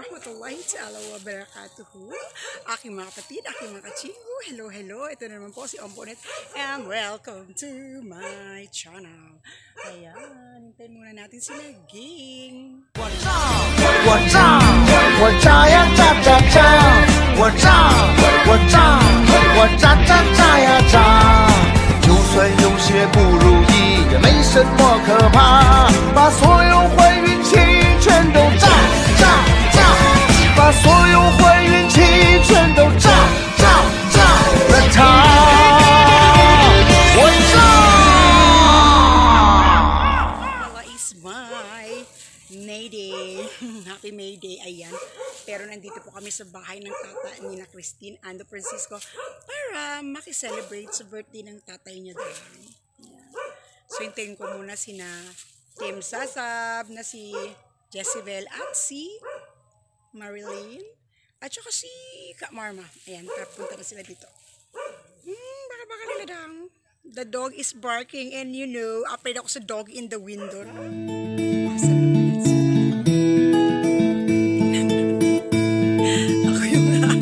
warahmatullahi ta'ala wa barakatuhu. Aking mga kapatid, aking mga kachingo, hello, hello. Ito na naman po si Omponet and welcome to my channel. Ayan, hintayin muna natin si Naging. 我炸呀炸炸炸，我炸呀炸，就算有些不如意，也没什么可怕，把所有坏运气全都炸炸炸，把所有坏运气全都炸炸炸了它，我炸。Well, it's my May Day. Happy May Day, ayan. Pero nandito po kami sa bahay ng tata ni na Christine Ando Francisco para makiselebrate sa birthday ng tatay niya doon. Ayan. So, hintayin ko muna sina Tim Sasab, na si Jezebel at si Marilyn at saka si Kak Marma. Ayan, punta na sila dito. Baka nila dang. The dog is barking and you know, afraid ako sa dog in the window. Asan naman yan sila? Ako yung hala,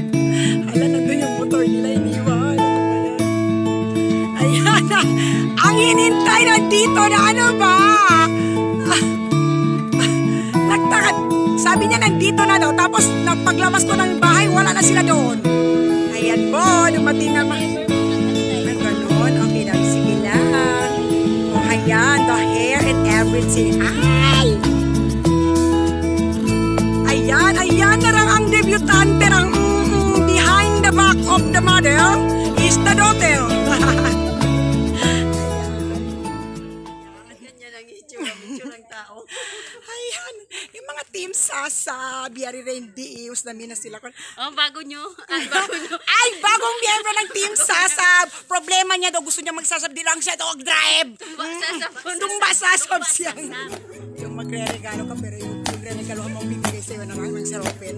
nandun yung motor nila, iniwan. Ayan na, ang hinintay nandito na ano ba? Nagtakat, sabi niya nandito na daw, tapos paglabas ko ng bahay, wala na sila doon. Ayan po, dumating naman. Okay lang, sige lang. O, ayan, the hair and everything. Ay! Ayan na lang ang debutante ng behind the back of the mother is the daughter. Ganyan ang itsura ng tao. Ayan, yung mga team Sasab, Yari Randy, Usnami na sila. Oh, bago nyo. Ay, bagong miyembro ng Team Sasab. Problema niya daw, gusto niya magsasab, di lang siya dog-drive. Tumba Sasab siya. Yung magre-regalo ka, pero yung magre-regalo ka mong bibigay sa'yo ng seropin.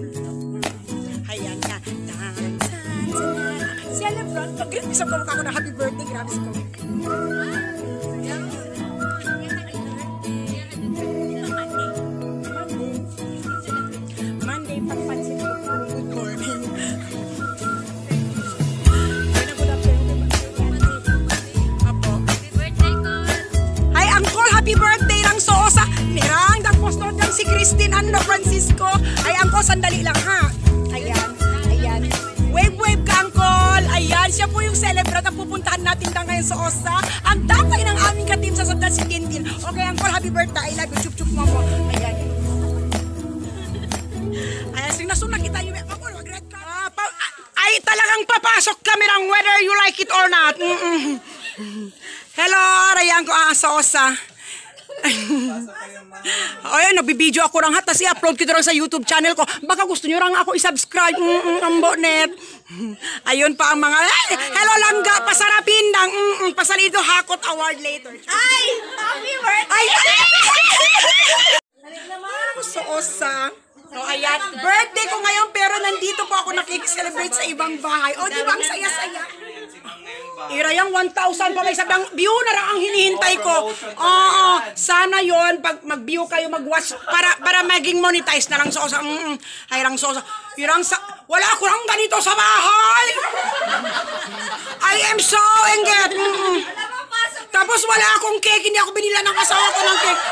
Ayan ka. Celebrant. Pag-isap ko ako na happy birthday, grabe si Kong. Monday, pagpansin ko po. Good morning. Hi, Uncle! Happy birthday lang Soosa! Nirang, nagpostod lang si Christine Ando Francisco. Ay, Uncle, sandali lang ha. Ayan. Wave ka, Uncle! Ayan, siya po yung celebrant ang pupuntahan natin na ngayon sa Osa. Ang tapay ng aming ka-team sa Sandal si Tintin. Okay, Uncle, happy birthday. I love you. Chup-chup mo mo. Ayan. Ayan, sinasuna kita yung... Ako, mag-red ka. Ay, talagang papasok kami ng whether you like it or not. Hello, Rayan ko sa Osa. Ayan, nabibideo ako lang tapos i-upload ko lang sa YouTube channel ko. Baka gusto nyo lang ako i-subscribe. Ambonet. Ayun pa ang mga, hello langga, pasarapin lang. Pasalito hakot award later. Ay! Happy birthday! Ay! Sa Osa. Oh, ayan, birthday ko ngayon pero nandito po ako nakikiselebrate sa ibang bahay. O, di ba ang saya-saya? Irayang 1,000 pa may sabang view na lang ang hinihintay ko. Oo, sana yon pag mag-view kayo, mag-watch para maging monetize na lang sa Osa. Ay lang Sosa. Wala ko lang ganito sa bahay. I am so engaged. Tapos wala akong cake, hindi ako binila ng asawa ko ng cake.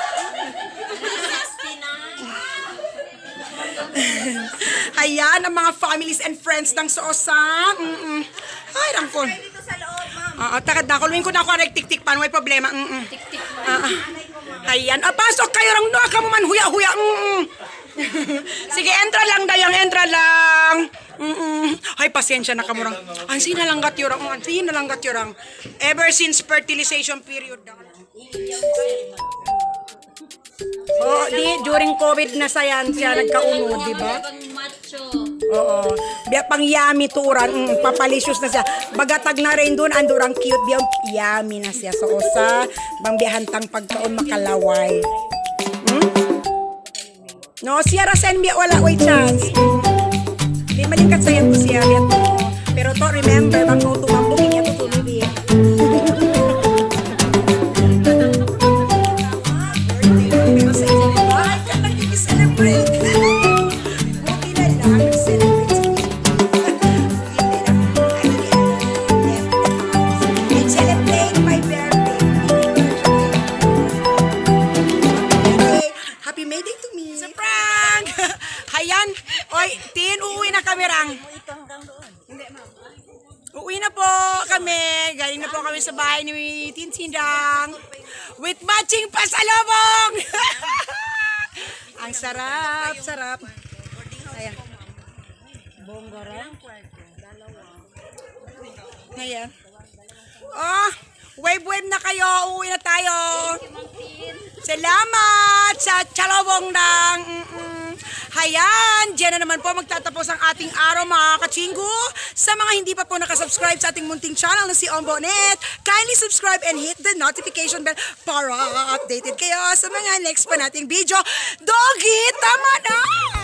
Ayan, ang mga families and friends ng Soosa. Ay, rangkon. Takad na, kulwin ko na ako nagtik-tik pa, may problema. Ayan, pasok kayo rang doon ka mo man huya-huya. Sige, entra lang dayang, entra lang. Ay, pasensya na kamurang. Ang sinalanggat yurang, ever since fertilization period. Oh, during COVID na siya nagkaunod, di ba? Oo. Biya pang yummy turan, papalicious na siya. Bagatag na rin doon, andurang cute, biyang yummy na siya. So, Osa, bang biyahantang pagkaon makalaway. No, siya rasen biya wala, wait chance. Di malingkat sa'yo to siya, biya to. Pero to, remember, bang no tumambugin niya to tuloy. Celebrate. Ayan. Oy, Tin, uuwi na kami rang. Uuwi na po kami. Galing na po kami sa bahay ni Tin Sindang. With matching pasalubong. Ang sarap, sarap. Ayan. Bonggara. Ayan. Oh, wave na kayo. Uuwi na tayo. Salamat sa chalawong ng Hayan, dyan na naman po magtatapos ang ating araw mga kachinggo. Sa mga hindi pa po nakasubscribe sa ating munting channel na si Ombonet, kindly subscribe and hit the notification bell para updated kayo sa mga next pa nating video. Doggy, tama na!